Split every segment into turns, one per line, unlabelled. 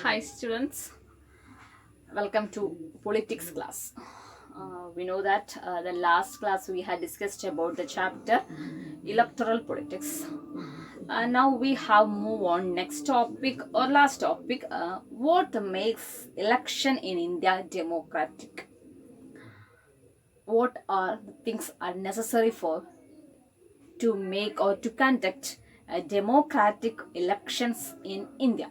Hi students, welcome to politics class. We know that the last class we had discussed about the chapter electoral politics. Now we have move on next topic or last topic, what makes election in India democratic? What are the things are necessary for to make or to conduct democratic elections in India?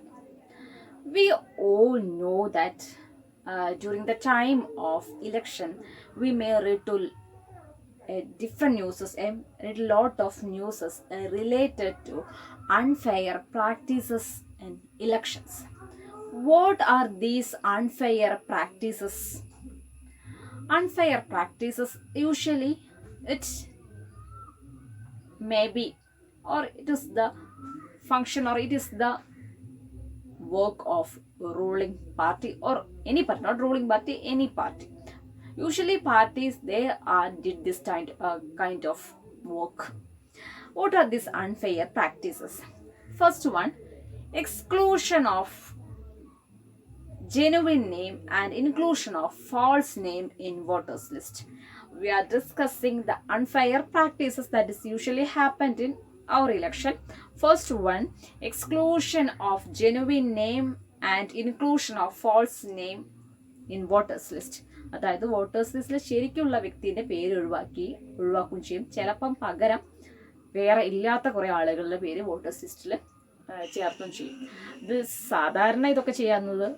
We all know that during the time of election, we may read to different news and read a lot of news related to unfair practices in elections. What are these unfair practices? Unfair practices usually it may be or it is the function or it is the work of ruling party or any party, not ruling party, any party. Usually parties they are did this kind of work. What are these unfair practices? First one, exclusion of genuine name and inclusion of false name in voters list. We are discussing the unfair practices that is usually happened in our election. First one, exclusion of genuine name and inclusion of false name in voters list. അതായത് voters ലിസ്റ്റിൽ ശരിക്കുള്ള വ്യക്തിയുടെ പേര് ഒഴിവാക്കുകയും ചെയ്യും. ചിലപ്പം പകരം വേറെ ഇല്ലാത്ത കുറേ ആളുകളുടെ പേര് വോട്ടേഴ്സ് ലിസ്റ്റിൽ ചേർത്തും ചെയ്യും. ഇത് സാധാരണ ഇതൊക്കെ ചെയ്യാവുന്നത്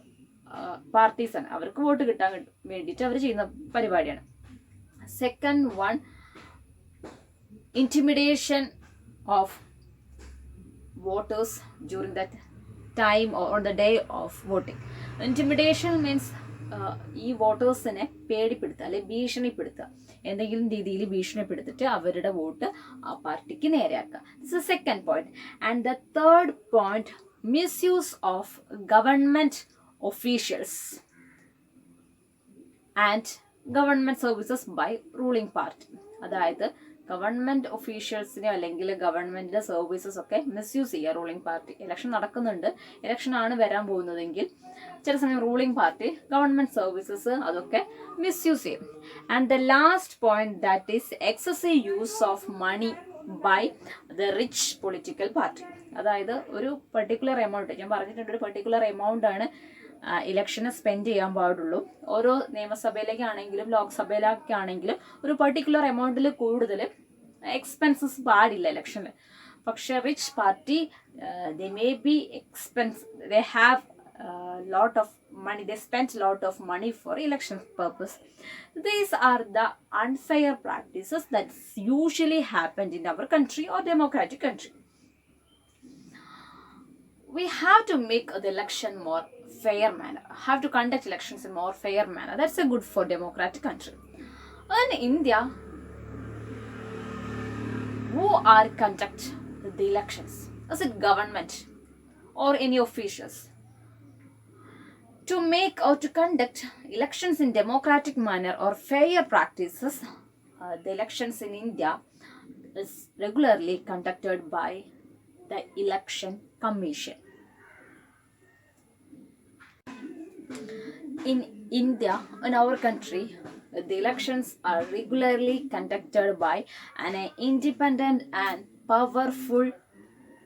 പാർട്ടീസാണ്, അവർക്ക് വോട്ട് കിട്ടാൻ വേണ്ടിയിട്ട് അവർ ചെയ്യുന്ന പരിപാടിയാണ്. Second one, intimidation of voters during that time or on the day of voting. Intimidation means ഈ വോട്ടേഴ്സിനെ പേടിപ്പെടുത്തുക അല്ലെങ്കിൽ ഭീഷണിപ്പെടുത്തുക, എന്തെങ്കിലും രീതിയിൽ ഭീഷണിപ്പെടുത്തിട്ട് അവരുടെ വോട്ട് ആ പാർട്ടിക്ക് നേരെയാക്കുക. This is second point. And the third point, misuse of government officials and government services by ruling party. അതായത് ഗവൺമെന്റ് ഒഫീഷ്യൽസിനെ അല്ലെങ്കിൽ ഗവൺമെന്റിന്റെ സർവീസസ് ഒക്കെ മിസ്യൂസ് ചെയ്യുക. റൂളിംഗ് പാർട്ടി ഇലക്ഷൻ നടക്കുന്നുണ്ട്, ഇലക്ഷൻ ആണ് വരാൻ പോകുന്നതെങ്കിൽ ചില സമയം റൂളിംഗ് പാർട്ടി ഗവൺമെന്റ് സർവീസസ് അതൊക്കെ മിസ്യൂസ് ചെയ്യും. And the last point, that is excessive use of money by the rich political party. അതായത് ഒരു പെർട്ടിക്കുലർ എമൗണ്ട്, ഞാൻ പറഞ്ഞിട്ടുണ്ട് ഒരു പെർട്ടിക്കുലർ എമൗണ്ട് ആണ് ഇലക്ഷന് സ്പെൻഡ് ചെയ്യാൻ പാടുള്ളൂ. ഓരോ നിയമസഭയിലേക്കാണെങ്കിലും ലോക്സഭയിലേക്കാണെങ്കിലും ഒരു പെർട്ടിക്കുലർ എമൗണ്ടിൽ കൂടുതൽ എക്സ്പെൻസസ് പാടില്ല ഇലക്ഷനിൽ. പക്ഷെ rich party they may B expense, they have lot of money, they spent lot of money for election purpose. These are the unfair practices that usually happened in our country or democratic country. We have to make the election more fair manner, have to conduct elections in more fair manner. That's a good for democratic country. In India, who are conduct the elections? Is it government or any officials? To make or to conduct elections in democratic manner or fair practices, the elections in India is regularly conducted by the Election Commission. In India, in our country, the elections are regularly conducted by an independent and powerful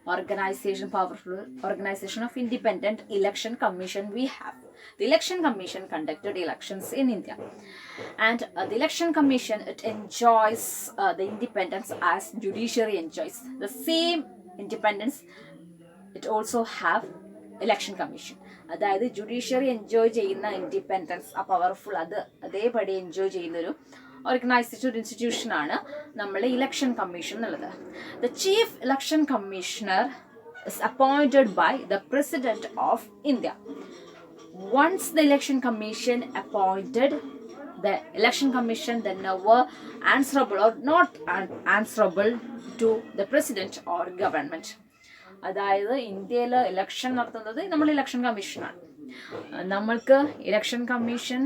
organization of Independent Election Commission we have. The Election Commission conducted elections in India, and the Election Commission, it enjoys the independence as judiciary enjoys. The same independence it also have Election Commission. അതായത് judiciary enjoy ചെയ്യുന്ന independence, ആ powerful അത് അതേപടി enjoy ചെയ്യുന്നൊരു organised ഒരു ഇൻസ്റ്റിറ്റ്യൂഷനാണ് നമ്മുടെ election commission എന്നുള്ളത്. The chief election commissioner is appointed by the president of India. Once the election commission appointed, the election commission then were answerable or not answerable to the president or government. അതായത് ഇന്ത്യയിൽ election നടത്തുന്നത് നമ്മൾ election കമ്മീഷനാണ്. നമ്മൾക്ക് election commission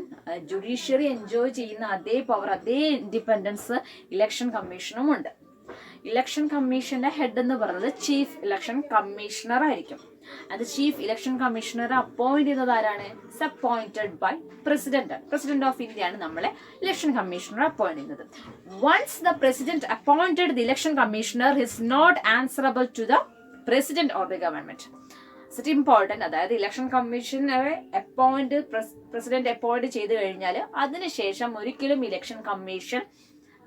judiciary enjoy ചെയ്യുന്ന അതേ power, അതേ independence election കമ്മീഷനും ഉണ്ട്. ഇലക്ഷൻ കമ്മീഷന്റെ ഹെഡ് എന്ന് പറയുന്നത് ചീഫ് ഇലക്ഷൻ കമ്മീഷണർ ആയിരിക്കും. And the chief election commissioner appoint ചെയ്തത് ആരാണ്? It's appointed by president. President of India ആണ് നമ്മളെ ഇലക്ഷൻ കമ്മീഷണർ അപ്പോയിന്റ് ചെയ്യുന്നത്. Once the president appointed the election commissioner he's not answerable to the president or the government. It's important. അതായത് election കമ്മീഷണറെ president appoint ചെയ്ത് കഴിഞ്ഞാൽ അതിനുശേഷം ഒരിക്കലും election commission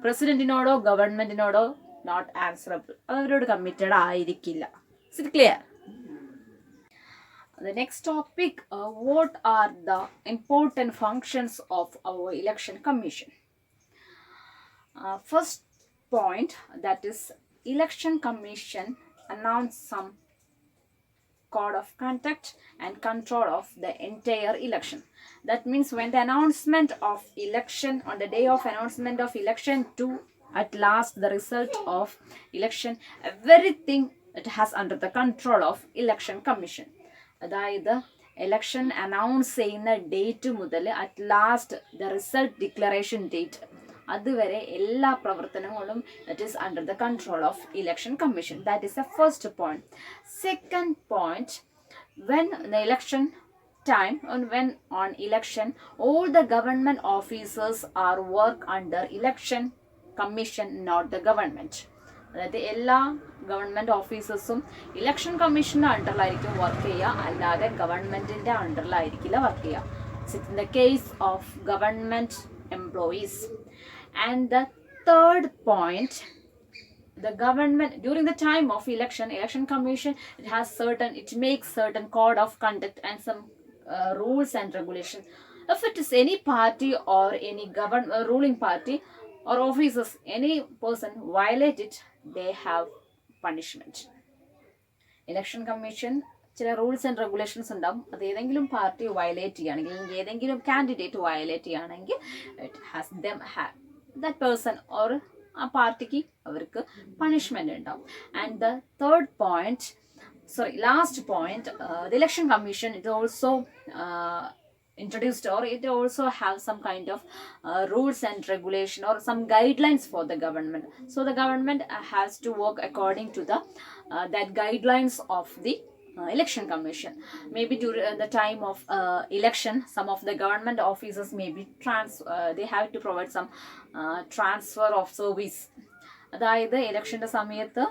പ്രസിഡന്റിനോടോ ഗവൺമെന്റിനോടോ നോട്ട് ആൻസറബിൾ, അവരോട് കമ്മിറ്റഡ് ആയിരിക്കില്ല. Is it clear? The next topic, what are the important functions of our election commission? First point, that is election commission announce some code of conduct and control of the entire election. That means when the announcement of election, on the day of announcement of election to at last the result of election, everything it has under the control of election commission. അതായത് election announce ചെയ്യുന്ന date മുതൽ at last the result declaration date അതുവരെ എല്ലാ പ്രവർത്തനങ്ങളും it is under the control of election commission. That is the first point. Second point, when the election time and when on election all the government officers are work under election commission, not the government. അതായത് എല്ലാ government ഓഫീസേഴ്സും election കമ്മീഷൻ്റെ അണ്ടറിലായിരിക്കും work ചെയ്യുക, അല്ലാതെ ഗവൺമെൻറ്റിൻ്റെ അണ്ടറിലായിരിക്കില്ല work ചെയ്യുക. It's in the case of government employees. And the third point, the government during the time of election commission it makes certain code of conduct and some rules and regulation. If it is any party or any ruling party or officers, any person violate it, they have punishment. Election commission ചില rules and regulations ഉണ്ടാവും. അത് ഏതെങ്കിലും party violate ചെയ്യുകയാണെങ്കിൽ, അല്ലെങ്കിൽ ഏതെങ്കിലും candidate violate ചെയ്യുകയാണെങ്കിൽ it has them that person or ആ പാർട്ടിക്ക് അവർക്ക് പണിഷ്മെന്റ് ഉണ്ടാവും. And the third point, last point, the election commission it also introduced, or it also have some kind of rules and regulation or some guidelines for the government. So the government has to work according to the that guidelines of the election commission. Maybe during the time of election, some of the government officers may be they have to provide some transfer of service. അതായത് ഇലക്ഷൻ്റെ സമയത്ത്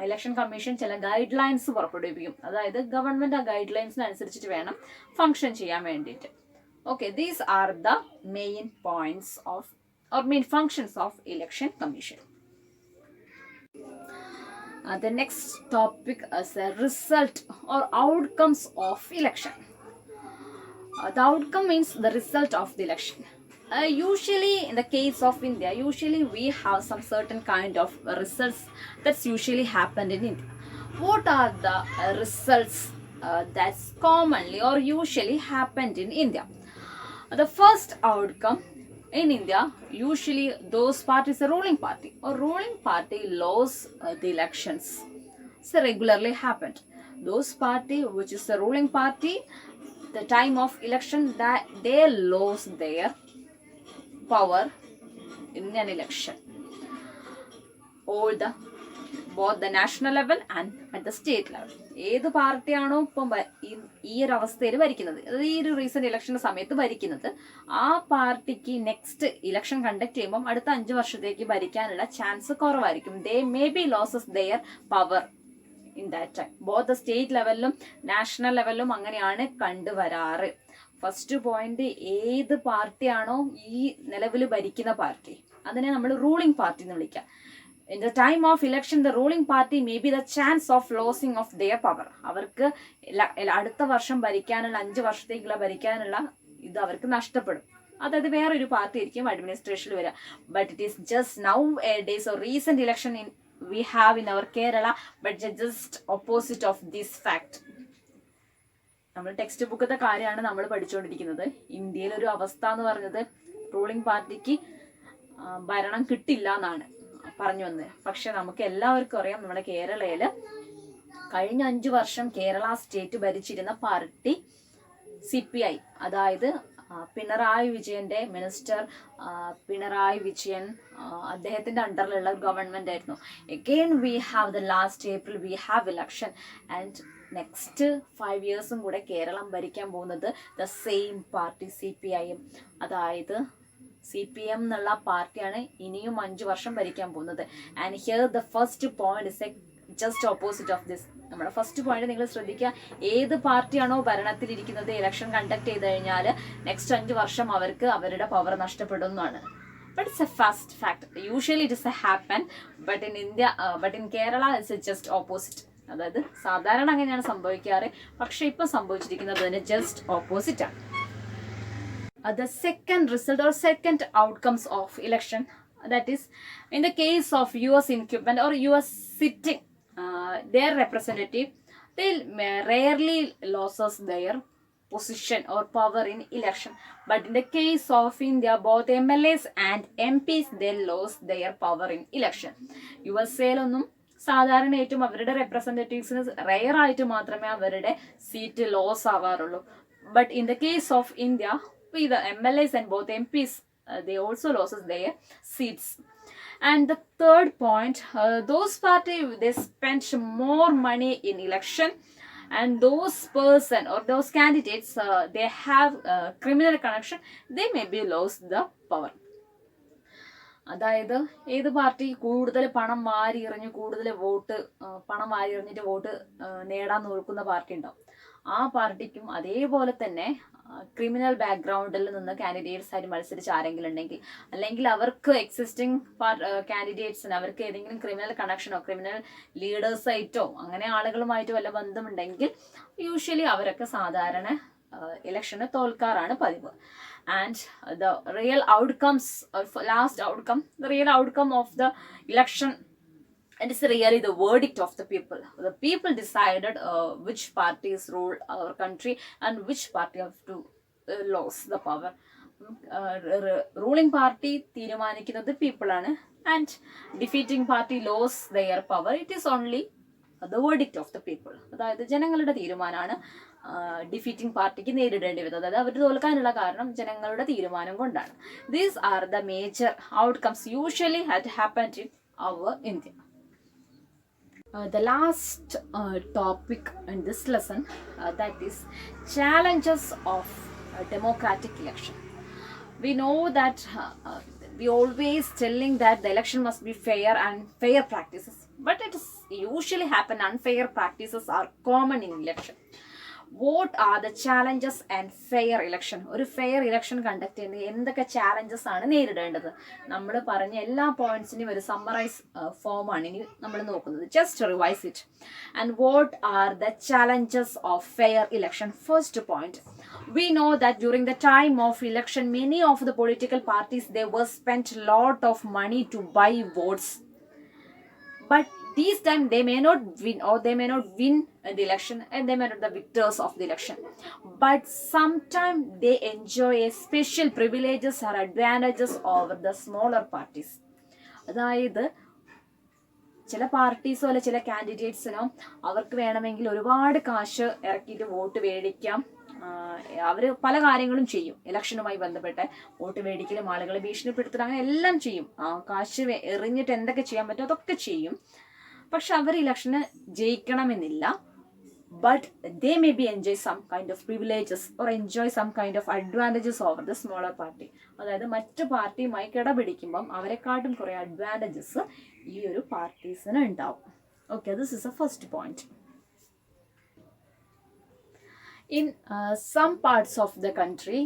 election commission ചില guide lines പുറപ്പെടുവിക്കും. അതായത് government ആ guide ലൈൻസിനനുസരിച്ചിട്ട് വേണം function ചെയ്യാൻ വേണ്ടിയിട്ട്. Okay, these are the main points of or main functions of election commission. The next topic is a result or outcomes of election. The outcome means the result of the election. Usually in the case of India, usually we have some certain kind of results that's usually happened in India. What are the results that's commonly or usually happened in India? The first outcome in India, usually those parties, a ruling party or ruling party lose the elections. So regularly happened. Those party which is the ruling party, the time of election that they lose their power in an election. All the both the national level and at the state level. ഏത് പാർട്ടിയാണോ ഇപ്പം ഈ ഒരു അവസ്ഥയിൽ ഭരിക്കുന്നത്, അതായത് ഈ ഒരു recent ഇലക്ഷൻ്റെ സമയത്ത് ഭരിക്കുന്നത്, ആ പാർട്ടിക്ക് നെക്സ്റ്റ് ഇലക്ഷൻ കണ്ടക്ട് ചെയ്യുമ്പം അടുത്ത 5 വർഷത്തേക്ക് ഭരിക്കാനുള്ള ചാൻസ് കുറവായിരിക്കും. They may be losses their power in that time. Both the state ലെവലിലും നാഷണൽ ലെവലിലും അങ്ങനെയാണ് കണ്ടുവരാറ്. ഫസ്റ്റ് പോയിന്റ്, ഏത് പാർട്ടിയാണോ ഈ നിലവിൽ ഭരിക്കുന്ന പാർട്ടി, അതിനെ നമ്മൾ റൂളിംഗ് പാർട്ടി എന്ന് വിളിക്കാം. In the time of election, the ruling party may be the chance of losing of their power. അവർക്ക് അടുത്ത വർഷം ഭരിക്കാനുള്ള 5 വർഷത്തേക്കുള്ള ഭരിക്കാനുള്ള ഇത് അവർക്ക് നഷ്ടപ്പെടും. അതായത് വേറൊരു പാർട്ടി ആയിരിക്കും അഡ്മിനിസ്ട്രേഷനിൽ വരിക. But it is just now A days or recent election we have in our Kerala, but just opposite of this fact. നമ്മൾ ടെക്സ്റ്റ് ബുക്കത്തെ കാര്യമാണ് നമ്മൾ പഠിച്ചുകൊണ്ടിരിക്കുന്നത്. ഇന്ത്യയിലൊരു അവസ്ഥ എന്ന് പറഞ്ഞത് റൂളിംഗ് പാർട്ടിക്ക് ഭരണം കിട്ടില്ല എന്നാണ് പറഞ്ഞു വന്നത്. പക്ഷെ നമുക്ക് എല്ലാവർക്കും അറിയാം, നമ്മുടെ കേരളയിൽ കഴിഞ്ഞ 5 വർഷം കേരള സ്റ്റേറ്റ് ഭരിച്ചിരുന്ന പാർട്ടി CPI, അതായത് പിണറായി വിജയൻ്റെ മിനിസ്റ്റർ പിണറായി വിജയൻ അദ്ദേഹത്തിൻ്റെ അണ്ടറിലുള്ള ഗവൺമെൻറ് ആയിരുന്നു. Again we have the last April we have election and next 5 ഇയേഴ്സും കൂടെ കേരളം ഭരിക്കാൻ പോകുന്നത് ദ സെയിം പാർട്ടി CPIM. അതായത് CPM എന്നുള്ള പാർട്ടിയാണ് ഇനിയും 5 വർഷം ഭരിക്കാൻ പോകുന്നത്. And here the first point is just opposite of this. നമ്മുടെ ഫസ്റ്റ് പോയിന്റ് നിങ്ങൾ ശ്രദ്ധിക്കുക, ഏത് പാർട്ടിയാണോ ഭരണത്തിലിരിക്കുന്നത് ഇലക്ഷൻ കണ്ടക്ട് ചെയ്ത് കഴിഞ്ഞാൽ നെക്സ്റ്റ് 5 വർഷം അവർക്ക് അവരുടെ പവർ നഷ്ടപ്പെടുന്നതാണ്. But it's a first fact. Usually it is a happen, but in India but in Kerala it's a just opposite. അതായത് സാധാരണ അങ്ങനെയാണ് സംഭവിക്കാറ്, പക്ഷെ ഇപ്പം സംഭവിച്ചിരിക്കുന്നത് അതിന് ജസ്റ്റ് ഓപ്പോസിറ്റ് ആണ്. The second result or second outcomes of election, that is in the case of US incumbent or US sitting, their representative, they rarely loses their position or power in election, but in the case of India both MLAs and MPs they lose their power in election. USA-ലൊന്നും സാധാരണയായിട്ടും അവരുടെ റെപ്രസെൻറ്റേറ്റീവ്സിന് rare ആയിട്ട് മാത്രമേ അവരുടെ seat lose ആവാറുള്ളൂ. But in the case of India, with the MLAs and both MPs, they also loses their seats. And the third point, those parties they spent more money in election, and those person or those candidates they have criminal connection, they may be lost the power. അതായത് ഏത് party കൂടുതൽ പണം വാരി എറിഞ്ഞ് കൂടുതൽ പണം വാരി എറിഞ്ഞിട്ട് vote നേടാൻ നോക്കുന്ന പാർട്ടി ഉണ്ടാവും, ആ പാർട്ടിക്കും അതേപോലെ തന്നെ ക്രിമിനൽ ബാക്ക്ഗ്രൗണ്ടിൽ നിന്ന് കാൻഡിഡേറ്റ്സ് ആയിട്ട് മത്സരിച്ച് ആരെങ്കിലും ഉണ്ടെങ്കിൽ, അല്ലെങ്കിൽ അവർക്ക് എക്സിസ്റ്റിംഗ് കാൻഡിഡേറ്റ്സിന് അവർക്ക് ഏതെങ്കിലും ക്രിമിനൽ കണക്ഷനോ ക്രിമിനൽ ലീഡേഴ്സായിട്ടോ അങ്ങനെ ആളുകളുമായിട്ട് വല്ല ബന്ധമുണ്ടെങ്കിൽ യൂഷ്വലി അവരൊക്കെ സാധാരണ ഇലക്ഷന് തോൽക്കാറാണ് പതിവ്. And the real outcomes, last outcome, the real outcome of the election, and it's really the verdict of the people. The people decided which parties rule our country and which party have to lose the power. Ruling party തീരുമാനിക്കുന്നത് people ആണ്, and defeating party lose their power. It is only the verdict of the people. അതായത് ജനങ്ങളുടെ തീരുമാനമാണ് defeating പാർട്ടിക്ക് നേരിടേണ്ടി വരുന്നത്. അതായത് അവർ തോൽക്കാനുള്ള കാരണം ജനങ്ങളുടെ തീരുമാനം കൊണ്ടാണ്. These are the major outcomes usually had happened in our India. The last topic in this lesson, that is challenges of democratic election. We know that we always telling that the election must be fair and fair practices, but it is usually happen unfair practices are common in election. What are the challenges and fair election? ഒരു fair election conduct ചെയ്യുന്ന എന്തൊക്കെ challenges ആണ് നേരിടേണ്ടത്? നമ്മൾ പറഞ്ഞ എല്ലാ പോയിന്റ്സിനും ഒരു summarise ഫോമാണ് ഇനി നമ്മൾ നോക്കുന്നത്. Just revise it. And what are the challenges of fair election? First point, we know that during the time of election many of the political parties they were spent lot of money to buy votes, but this time they may not win, or they may not win the election, and they may not the victors of the election, but sometimes they enjoy a special privileges or advantages over the smaller parties. അതായത് ചില പാർട്ടീസോ അല്ലെ ചില കാൻഡിഡേറ്റ്സിനോ അവർക്ക് വേണമെങ്കിൽ ഒരുപാട് കാശ് ഇറക്കിയിട്ട് vote മേടിക്കാം. അവർ പല കാര്യങ്ങളും ചെയ്യും ഇലക്ഷനുമായി ബന്ധപ്പെട്ട്, വോട്ട് മേടിക്കലും ആളുകളെ ഭീഷണിപ്പെടുത്തലും അങ്ങനെ എല്ലാം ചെയ്യും. കാശ് എറിഞ്ഞിട്ട് എന്തൊക്കെ ചെയ്യാൻ പറ്റും അതൊക്കെ ചെയ്യും. പക്ഷെ അവർ ഇലക്ഷന് ജയിക്കണമെന്നില്ല. but they may be enjoy some kind of privileges or enjoy some kind of advantages over the smaller party. അതായത് മറ്റു പാർട്ടിയുമായി കിടപിടിക്കുമ്പം അവരെക്കാട്ടും കുറേ അഡ്വാൻറ്റേജസ് ഈ ഒരു പാർട്ടീസിന് ഉണ്ടാവും. Okay, this is A first point. In some parts of the country,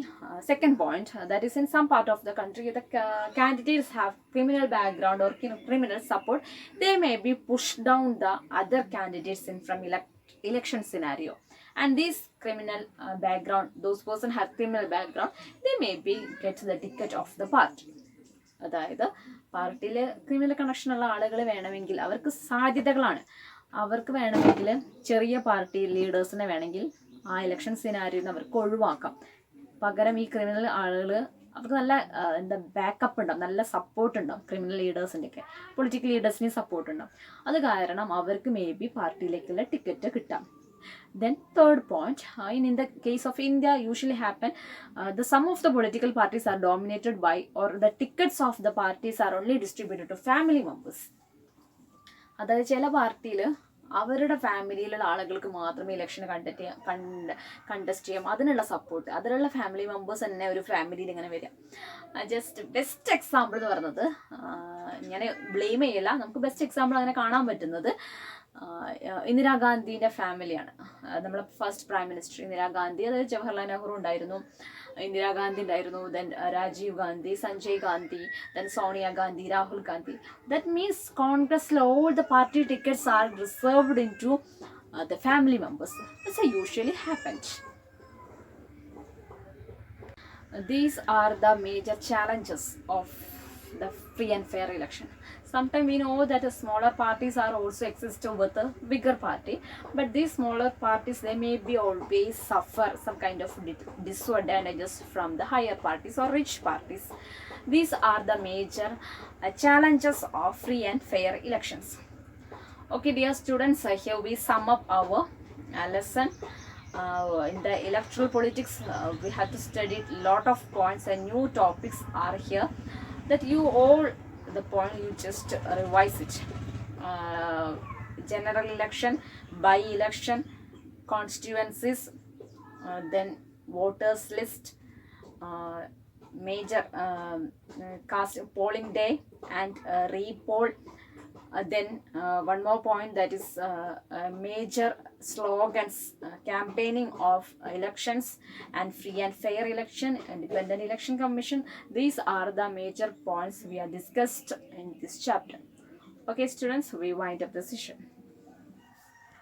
second point, that is in some part of the country the candidates have criminal background or criminal support, they may be pushed down the other candidates in from election scenario, and this criminal background, those person have criminal background, they may be get the ticket of the party. അതായത് പാർട്ടിയിൽ criminal connection ഉള്ള ആളുകൾ വേണമെങ്കിൽ അവർക്ക് സാധ്യതകളാണ്. അവർക്ക് വേണമെങ്കിൽ ചെറിയ പാർട്ടി ലീഡേഴ്സിനെ വേണമെങ്കിൽ ആ ഇലക്ഷൻ സിനാരിയിൽ നിന്ന് അവർക്ക് ഒഴിവാക്കാം. പകരം ഈ ക്രിമിനൽ ആളുകൾ അവർക്ക് നല്ല ബാക്കപ്പ് ഉണ്ടാവും, നല്ല സപ്പോർട്ട് ഉണ്ടാവും. ക്രിമിനൽ ലീഡേഴ്സിൻ്റെയൊക്കെ പൊളിറ്റിക്കൽ ലീഡേഴ്സിനെയും സപ്പോർട്ട് ഉണ്ടാവും. അത് കാരണം അവർക്ക് മേ ബി പാർട്ടിയിലേക്കുള്ള ടിക്കറ്റ് കിട്ടാം. Then third point, in the case of India usually happen, the some of the political parties are dominated by, or the tickets of the parties are only distributed to family members. അതായത് ചില പാർട്ടിയിൽ അവരുടെ ഫാമിലിയിലുള്ള ആളുകൾക്ക് മാത്രമേ election contest ചെയ്യാം, അതിനുള്ള support, അതിലുള്ള family members തന്നെ ഒരു ഫാമിലിയിൽ ഇങ്ങനെ വരിക. ജസ്റ്റ് ബെസ്റ്റ് എക്സാമ്പിൾ എന്ന് പറയുന്നത്, ഞാൻ ബ്ലെയിം ചെയ്യില്ല, നമുക്ക് ബെസ്റ്റ് എക്സാമ്പിൾ അങ്ങനെ കാണാൻ പറ്റുന്നത് ഇന്ദിരാഗാന്ധിയുടെ ഫാമിലിയാണ്. നമ്മളെ ഫസ്റ്റ് പ്രൈം മിനിസ്റ്റർ ഇന്ദിരാഗാന്ധി, അതായത് ജവഹർലാൽ നെഹ്റു ഉണ്ടായിരുന്നു, ഇന്ദിരാഗാന്ധി ഉണ്ടായിരുന്നു, then Rajeev Gandhi, Sanjay Gandhi, then Sonia Gandhi, Rahul Gandhi. That means കോൺഗ്രസ്സിൽ all the party tickets are reserved into the family members. That's usually happened. These are the major challenges of the free and fair election. Sometimes we know that smaller parties are also exist with a bigger party, but these smaller parties, they may be always suffer some kind of disadvantages from the higher parties or rich parties. These are the major challenges of free and fair elections. Okay, dear students, here we sum up our lesson. In the electoral politics, we have to study a lot of points and new topics are here, that you all the point you just revise it. General election, by election, constituencies, then voters list, major cast polling day and re-poll. Then one more point, that is major slogans, campaigning of elections and free and fair election, independent election commission. These are the major points we are discussed in this chapter. Okay students, we wind up the session.